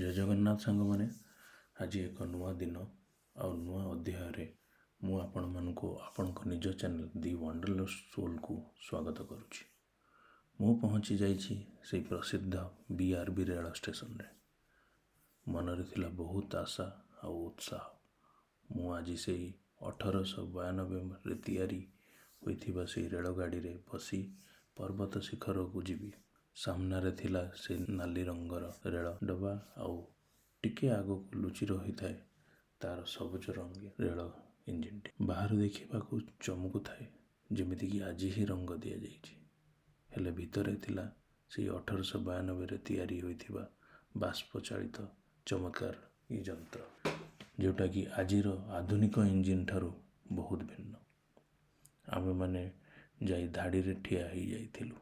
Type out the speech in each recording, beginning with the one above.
जय जगन्नाथ सांग मैंने आज एक नुआ दिन आ नुआ अध्याय मु आपण मानक आपण निज चैनल दि वंडरलस सोल को स्वागत करुच्ची। मु पहुँची जाइछि से प्रसिद्ध बीआरबी रेल स्टेशन रे। मनरे थिला बहुत आशा आ उत्साह। मु आज से 1892 रे तैयारी होइथिबा से रेलगाड़ी रे बसी पर्वत शिखर को जीवी। सामनारे थिला से नाली रंगर रेल डबा आउ टिके आगो लुचि रही थाए तार सबुज रंग रेल इंजिन टी बाहर देखा चमकु थाए जमीती कि आज ही रंग दि जाइछि। हेले भितरे थिला से 1892 रे तैयारी होइथिबा बाष्प चालित चमत्कार ई यंत्र जोटा कि आजिर आधुनिक इंजिन ठारू बहुत भिन्न। आमे माने जाई धाड़ी रे ठिया ही जाइथिलु।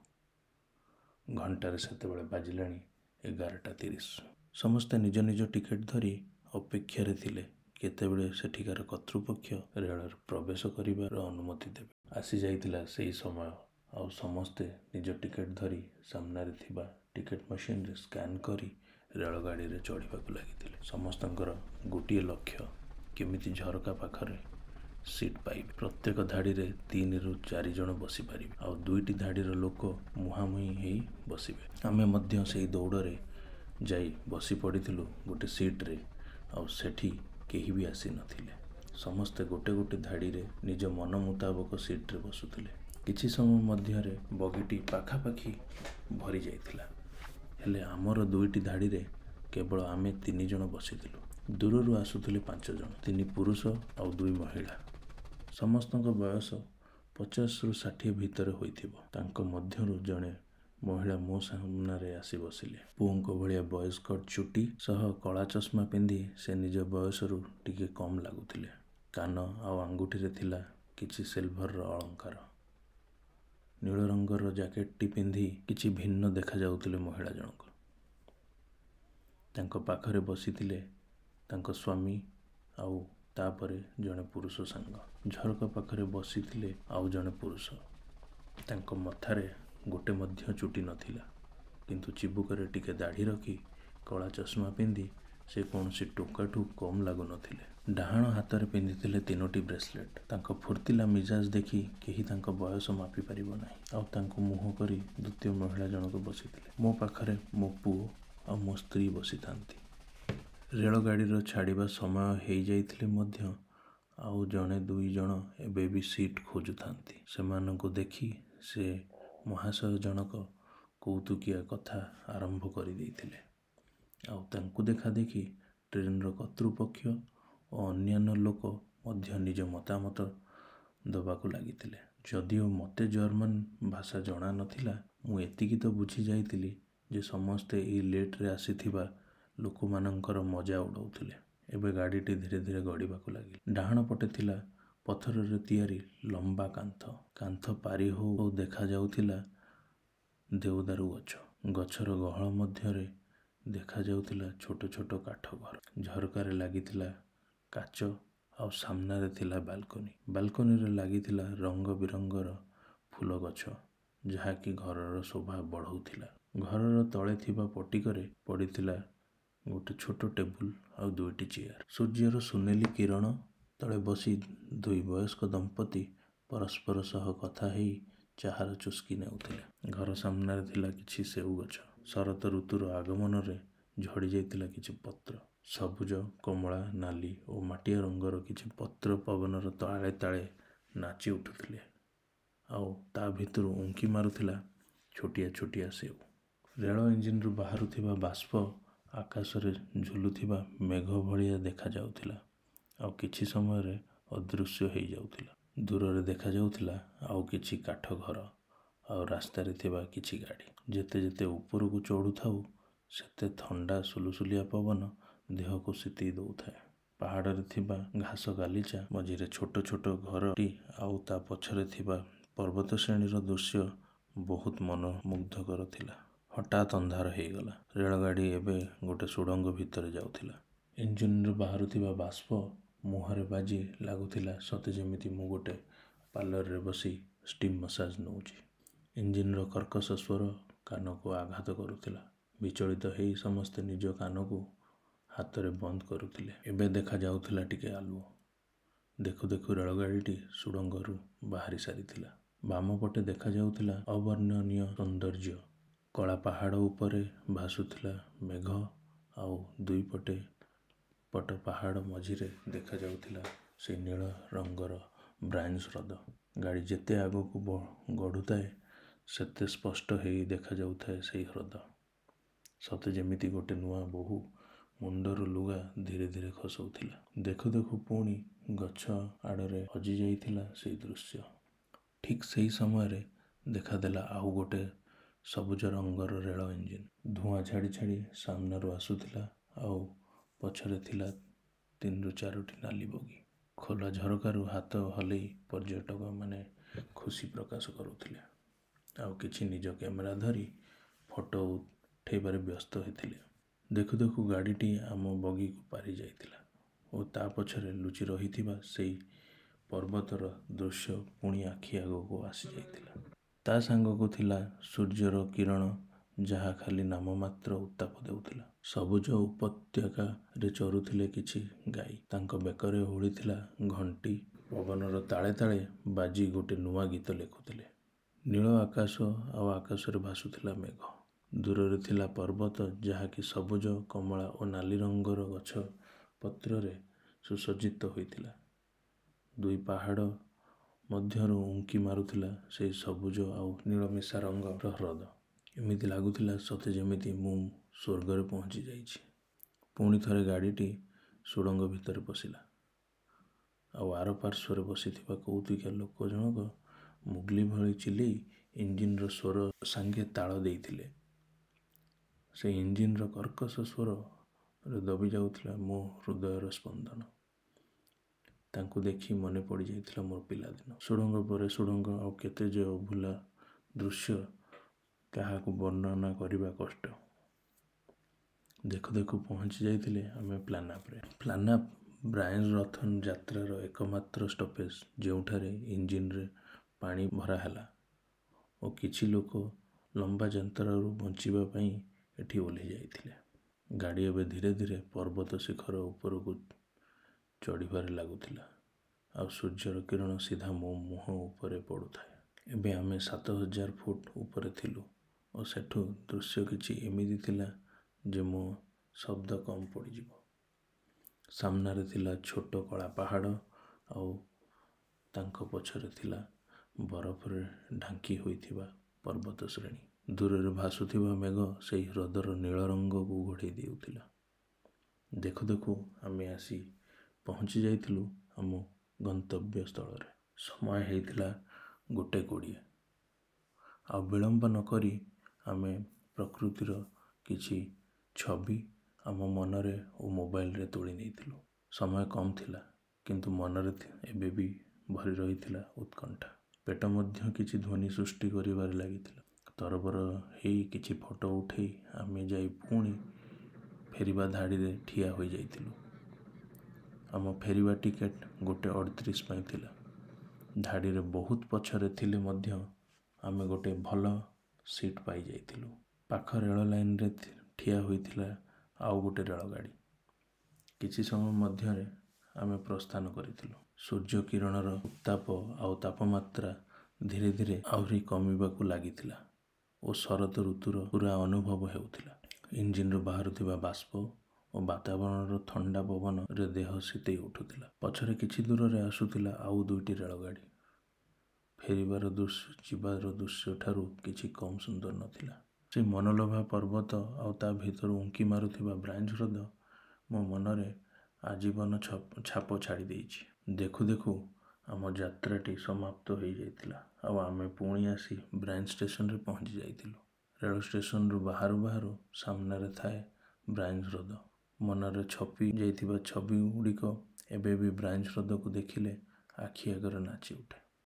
घंटार सेतेबेले बाजिलाणी 11:30। समस्ते निज निज टिकेट धरी अपेक्षा रे थिले केतेबेले सेठिकार कर्तृपक्ष रेल प्रवेश करिबार अनुमति देबे। आसी जाइतिला सेही समय आ समस्ते निज टिकेट धरी सामने रे थिबा टिकेट मशीन रे स्कैन करी रेलगाड़ी रे चढ़िबाकु लागिथिले। समस्तंकर गोटिए लक्ष्य केमिति झरका पाखरे सीट पाइबे। प्रत्येक धाड़ी रे 3 ରୁ 4 जन बसी पारिबे आ दुईटी धाड़ीर लोक मुहांमुही हेई बसिबे। आमे मध्य सेही दौड़रे जाई बसी पड़िथिलु गोटे सीट रे आ सेठी केही भी आसी नथिले। समस्ते गोटे गोटे धाड़ी रे निज मन मुताबक सीट रे बसुथिले। किछि समय मध्य रे बगीटी पाखापाखी भरी जाइथिला। हेले आमर दुईटी धाड़ी रे केवल आमे 3 जन बसिथिलु। दूररू आसुथिले 5 जन, 3 पुरुष आ 2 महिला। समस्तक बयस 50 ରୁ 60 भितर होइथिबो। तांको मध्यरु जणे महिला मो सामने आसी बसिले। पुओंको भलिया बॉयज कट चुटी सह कला चश्मा पिंधि से निज बयसरु टिके कम लागुथिले। कान आ आंगुठी रे थिला किछि सिल्वर अलंकार। नील रंगर जैकेट टी पिंधि किछि भिन्न देखा जाउथिले महिला जनक। तांको पाखरे बसिथिले तांको स्वामी आउ तापरे जणे पुरुष सांग। झरका पाखरे बसिथिले आउ जणे पुरुष। तांको मथारे गोटे मध्य चुटी नथिला किंतु चिबुकरे टिके दाढ़ी रखी कला चश्मा पिंधि से कौनसी टोकाठू कम लागु नथिले। डाहाण हाथरे पिंधिथिले 3टी ब्रेसलेट। तांको फुर्तिला मिजाज देखि केही तांको बयस मापी परिबो नाही। आउ तांको मुह करी द्वितीय महिला जनक बसिथिले। मो पाखरे मो पुओ आ मो स्त्री बसिथांती। रेलगाड़ीर छाड़िबा समय हेई जाइथिले मध्य आउ जणे 2 जण एबे भी सीट खोजुथांती। सेमानंको देखि से महाशय जनक कौतुकिया कथा आरंभ करि देइथिले। आउ तांको देखा देखि ट्रेनर कर्तृपक्ष और अन्यान्य लोक मध्य निज मतामत दबाकु लागिथिले। जदिओ मते जर्मन भाषा जणा नथिला मु एतिकी तो बुझी जाइतिली जे समस्ते ई लेट रे आसीथिबा लोक मानंकर मजा उड़ाउथिले। एबे गाड़ीटी धीरे धीरे गड़िबाकु लागिला। डाहाण पटे थिला पत्थर रे तैयारी लंबा कांथ पारी हो देखा जाउथिला देवदारू गछ। गछर गहळ मध्यरे देखा जाउथिला छोट छोट काठ घर। झरकारे लागिथिला काच आ सामना रे थिला बालकनी रे लागिथिला रंग बिरंगर फूल गछ जहा कि घरर शोभा बढ़ाउथिला। घरर तळे थिबा पटिकरे पड़िथिला गोटे छोट टेबुल आ 2टी चेयर। सूर्यर सुनेली किरण तळे बसी 2 वयस्क दंपति परस्पर सह कथा हेई चाहार चुस्की नेउथिले। घर सामने थिला किछि सेउ गछ। शरत ऋतुर आगमन रे झड़ी जाइतिला किछि पत्र। सबुज कमला नाली और माटिया रंगर किछि पत्र पवनर ताळे ताळे नाची उठुथिले आउ ता भितरु उंकी मारुथिला छोटिया छोटिया सेउ। रेल इंजिन रु बाहरुथिबा बाष्प आकाश रे झुलुथिबा मेघ भलिया देखा जाउथिला आउ किछि समय रे अदृश्य हेई जाउथिला। दूर रे देखा जाउथिला आउ किछि काठ घर आउ रास्ता रे थिबा किछि गाड़ी। जेते जेते ऊपर को चढ़ु थाउ सेते ठंडा सुलुसुलिया पवन देह को शीतई दउथाए। पहाड़ रे थिबा घास गालीचा मझिरे छोट छोट घरटी आउ ता पछरे थिबा पर्वत श्रेणीर दृश्य बहुत मनमुग्धकर थिला। हठात अंधार हेगला। रेलगाड़ी एबे गोटे सुड़ंग भितर जाउथिला। इंजिन रो बाहरुथिबा बाष्प मुहरे बाजी लागुथिला सते जेमिति मु गोटे पार्लर रे बसी स्टीम मसाज नउची। इंजिन रो कर्कश स्वर कान को आघात करुथिला। विचलित हेई समस्ते निज कान को ହାତରେ ବନ୍ଦ କରୁଥିଲେ। ଏବେ ଦେଖାଯାଉଥିଲା ଟିକେ ଆଲୁଅ। ଦେଖୁ ଦେଖୁ ରେଳଗାଡ଼ିଟି ସୁଡ଼ଙ୍ଗରୁ ବାହାରି ସାରିଥିଲା। ବାମ ପଟେ ଦେଖାଯାଉଥିଲା ଅବର୍ଣ୍ଣନୀୟ ସୌନ୍ଦର୍ଯ୍ୟ। କଳା ପାହାଡ଼ ଉପରେ ଭାସୁଥିଲା ମେଘ, ଆଉ ଦୁଇପଟେ ପଟ ପାହାଡ଼ ମଝିରେ ଦେଖାଯାଉଥିଲା ସେଇ ନୀଳ ରଙ୍ଗର ବ୍ରାଞ୍ଜ ହ୍ରଦ। ଗାଡ଼ି ଯେତେ ଆଗକୁ ଗଡ଼ୁଥାଏ ସେତେ ସ୍ପଷ୍ଟ ହେଇ ଦେଖାଯାଉଥାଏ ସେଇ ହ୍ରଦ। ସତେ ଯେମିତି ଗୋଟେ ନୂଆ ବୋହୂ ମୁଣ୍ଡରୁ ଲୁଗା ଧୀରେ ଧୀରେ ଖସଉଥିଲା। ଦେଖୁ ଦେଖୁ ପୁଣି ଗଛ ଆଡ଼ରେ ହଜିଯାଇଥିଲା ସେଇ ଦୃଶ୍ୟ। ଠିକ୍ ସେଇ ସମୟରେ ଦେଖାଦେଲା ଆଉ ଗୋଟେ ସବୁଜ ରଙ୍ଗର ରେଳ ଇଞ୍ଜିନ୍। ଧୂଆଁ ଛାଡ଼ି ଛାଡ଼ି ସାମ୍ନାରୁ ଆସୁଥିଲା, ଆଉ ପଛରେ ଥିଲା 3ରୁ 4ଟି ନାଲି ବଗି। ଖୋଲା ଝରକାରୁ ହାତ ହଲେଇ ପର୍ଯ୍ୟଟକମାନେ ଖୁସି ପ୍ରକାଶ କରୁଥିଲେ, ଆଉ କିଛି ନିଜ କ୍ୟାମେରା ଧରି ଫଟୋ ଉଠେଇବାରେ ବ୍ୟସ୍ତ ହୋଇଥିଲେ। ଦେଖୁ ଦେଖୁ ଗାଡ଼ିଟି ଆମ ବଗିକୁ ପାରି ଯାଇଥିଲା ଓ ତା ପଛରେ ଲୁଚି ରହିଥିବା ସେଇ ପର୍ବତର ଦୃଶ୍ୟ ପୁଣି ଆଖି ଆଗକୁ ଆସିଯାଇଥିଲା। ତା ସାଙ୍ଗକୁ ଥିଲା ସୂର୍ଯ୍ୟର କିରଣ, ଯାହା ଖାଲି ନାମମାତ୍ର ଉତ୍ତାପ ଦେଉଥିଲା। ସବୁଜ ଉପତ୍ୟକାରେ ଚରୁଥିଲେ କିଛି ଗାଈ। ତାଙ୍କ ବେକରେ ଓଳିଥିଲା ଘଣ୍ଟି। ପବନର ତାଳେ ତାଳେ ବାଜି ଗୋଟେ ନୂଆ ଗୀତ ଲେଖୁଥିଲେ। ନୀଳ ଆକାଶ, ଆଉ ଆକାଶରେ ଭାସୁଥିଲା ମେଘ। ଦୂରରେ ଥିଲା ପର୍ବତ, ଯାହାକି ସବୁଜ, କମଳା ଓ ନାଲି ରଙ୍ଗର ଗଛ ପତ୍ରରେ ସୁସଜ୍ଜିତ ହୋଇଥିଲା। ଦୁଇ ପାହାଡ଼ ମଧ୍ୟରୁ ଉଙ୍କି ମାରୁଥିଲା ସେଇ ସବୁଜ ଆଉ ନୀଳ ମିଶା ରଙ୍ଗର ହ୍ରଦ। ଏମିତି ଲାଗୁଥିଲା ସତେ ଯେମିତି ମୁଁ ସ୍ୱର୍ଗରେ ପହଞ୍ଚି ଯାଇଛି। ପୁଣି ଥରେ ଗାଡ଼ିଟି ସୁଡ଼ଙ୍ଗ ଭିତରେ ପଶିଲା, ଆଉ ଆର ପାର୍ଶ୍ୱରେ ବସିଥିବା କୌତୁକିଆ ଲୋକ ଜଣକ ମୁଗ୍ଲି ଭଳି ଚିଲେଇ ଇଞ୍ଜିନ୍ର ସ୍ୱର ସାଙ୍ଗେ ତାଳ ଦେଇଥିଲେ। ସେ ଇଞ୍ଜିନ୍ର କର୍କଶ ସ୍ୱରରେ ଦବି ଯାଉଥିଲା ମୋ ହୃଦୟର ସ୍ପନ୍ଦନ। ତାଙ୍କୁ ଦେଖି ମନେ ପଡ଼ିଯାଇଥିଲା ମୋର ପିଲାଦିନ। ସୁଡ଼ଙ୍ଗ ପରେ ସୁଡ଼ଙ୍ଗ, ଆଉ କେତେ ଯେ ଅଭୁଲା ଦୃଶ୍ୟ, କାହାକୁ ବର୍ଣ୍ଣନା କରିବା କଷ୍ଟ। ଦେଖୁ ଦେଖୁ ପହଞ୍ଚି ଯାଇଥିଲେ ଆମେ ପ୍ଲାନାପରେ। ପ୍ଲାନାପ ବ୍ରାଏନ୍ ରଥ ଯାତ୍ରାର ଏକମାତ୍ର ଷ୍ଟପେଜ, ଯେଉଁଠାରେ ଇଞ୍ଜିନ୍ରେ ପାଣି ଭରା ହେଲା ଓ କିଛି ଲୋକ ଲମ୍ବା ଯାତ୍ରାରୁ ବଞ୍ଚିବା ପାଇଁ ଏଠି ଓହ୍ଲେଇ ଯାଇଥିଲେ। ଗାଡ଼ି ଏବେ ଧୀରେ ଧୀରେ ପର୍ବତ ଶିଖର ଉପରକୁ ଚଢ଼ିବାରେ ଲାଗୁଥିଲା, ଆଉ ସୂର୍ଯ୍ୟର କିରଣ ସିଧା ମୋ ମୁହଁ ଉପରେ ପଡ଼ୁଥାଏ। ଏବେ ଆମେ 7000 ଫୁଟ ଉପରେ ଥିଲୁ ଓ ସେଠୁ ଦୃଶ୍ୟ କିଛି ଏମିତି ଥିଲା ଯେ ମୋ ଶବ୍ଦ କମ୍ ପଡ଼ିଯିବ। ସାମ୍ନାରେ ଥିଲା ଛୋଟ କଳା ପାହାଡ଼, ଆଉ ତାଙ୍କ ପଛରେ ଥିଲା ବରଫରେ ଢାଙ୍କି ହୋଇଥିବା ପର୍ବତ ଶ୍ରେଣୀ। ଦୂରରେ ଭାସୁଥିବା ମେଘ ସେଇ ହ୍ରଦର ନୀଳ ରଙ୍ଗକୁ ଘୋଡ଼େଇ ଦେଉଥିଲା। ଦେଖୁ ଦେଖୁ ଆମେ ଆସି ପହଞ୍ଚି ଯାଇଥିଲୁ ଆମ ଗନ୍ତବ୍ୟ ସ୍ଥଳରେ। ସମୟ ହେଇଥିଲା 1:20। ଆଉ ବିଳମ୍ବ ନ କରି ଆମେ ପ୍ରକୃତିର କିଛି ଛବି ଆମ ମନରେ ଓ ମୋବାଇଲରେ ତୋଳି ନେଇଥିଲୁ। ସମୟ କମ୍ ଥିଲା, କିନ୍ତୁ ମନରେ ଏବେ ବି ଭରି ରହିଥିଲା ଉତ୍କଣ୍ଠା। ପେଟ ମଧ୍ୟ କିଛି ଧ୍ୱନି ସୃଷ୍ଟି କରିବାରେ ଲାଗିଥିଲା। ତରବର ହେଇ କିଛି ଫଟୋ ଉଠେଇ ଆମେ ଯାଇ ପୁଣି ଫେରିବା ଧାଡ଼ିରେ ଠିଆ ହୋଇଯାଇଥିଲୁ। ଆମ ଫେରିବା ଟିକେଟ 1:38 ପାଇଁ ଥିଲା। ଧାଡ଼ିରେ ବହୁତ ପଛରେ ଥିଲେ ମଧ୍ୟ ଆମେ ଗୋଟେ ଭଲ ସିଟ୍ ପାଇଯାଇଥିଲୁ। ପାଖ ରେଳ ଲାଇନରେ ଠିଆ ହୋଇଥିଲା ଆଉ ଗୋଟେ ରେଳଗାଡ଼ି। କିଛି ସମୟ ମଧ୍ୟରେ ଆମେ ପ୍ରସ୍ଥାନ କରିଥିଲୁ। ସୂର୍ଯ୍ୟ କିରଣର ଉତ୍ତାପ ଆଉ ତାପମାତ୍ରା ଧୀରେ ଧୀରେ ଆହୁରି କମିବାକୁ ଲାଗିଥିଲା ଓ ଶରତ ଋତୁର ପୁରା ଅନୁଭବ ହେଉଥିଲା। ଇଞ୍ଜିନ୍ରୁ ବାହାରୁଥିବା ବାଷ୍ପ ଓ ବାତାବରଣର ଥଣ୍ଡା ପବନରେ ଦେହ ଶୀତେଇ ଉଠୁଥିଲା। ପଛରେ କିଛି ଦୂରରେ ଆସୁଥିଲା ଆଉ 2ଟି ରେଳଗାଡ଼ି। ଫେରିବାର ଦୃଶ୍ୟ ଯିବାର ଦୃଶ୍ୟଠାରୁ କିଛି କମ୍ ସୁନ୍ଦର ନଥିଲା। ସେ ମନଲୋଭା ପର୍ବତ ଆଉ ତା ଭିତରୁ ଉଙ୍କି ମାରୁଥିବା ବ୍ରାଞ୍ଜ ହ୍ରଦ ମୋ ମନରେ ଆଜୀବନ ଛାପ ଛାଡ଼ି ଦେଇଛି। ଦେଖୁ ଦେଖୁ ଆମ ଯାତ୍ରାଟି ସମାପ୍ତ ହୋଇଯାଇଥିଲା, ଆଉ ଆମେ ପୁଣି ଆସି ବ୍ରାଞ୍ଜ ଷ୍ଟେସନରେ ପହଞ୍ଚି ଯାଇଥିଲୁ। ରେଳ ଷ୍ଟେସନରୁ ବାହାରୁ ବାହାରୁ ସାମ୍ନାରେ ଥାଏ ବ୍ରାଞ୍ଜ ହ୍ରଦ। ମନରେ ଛପି ଯାଇଥିବା ଛବିଗୁଡ଼ିକ ଏବେ ବି ବ୍ରାଞ୍ଜ ହ୍ରଦକୁ ଦେଖିଲେ ଆଖି ଆଗରେ ନାଚି ଉଠେ।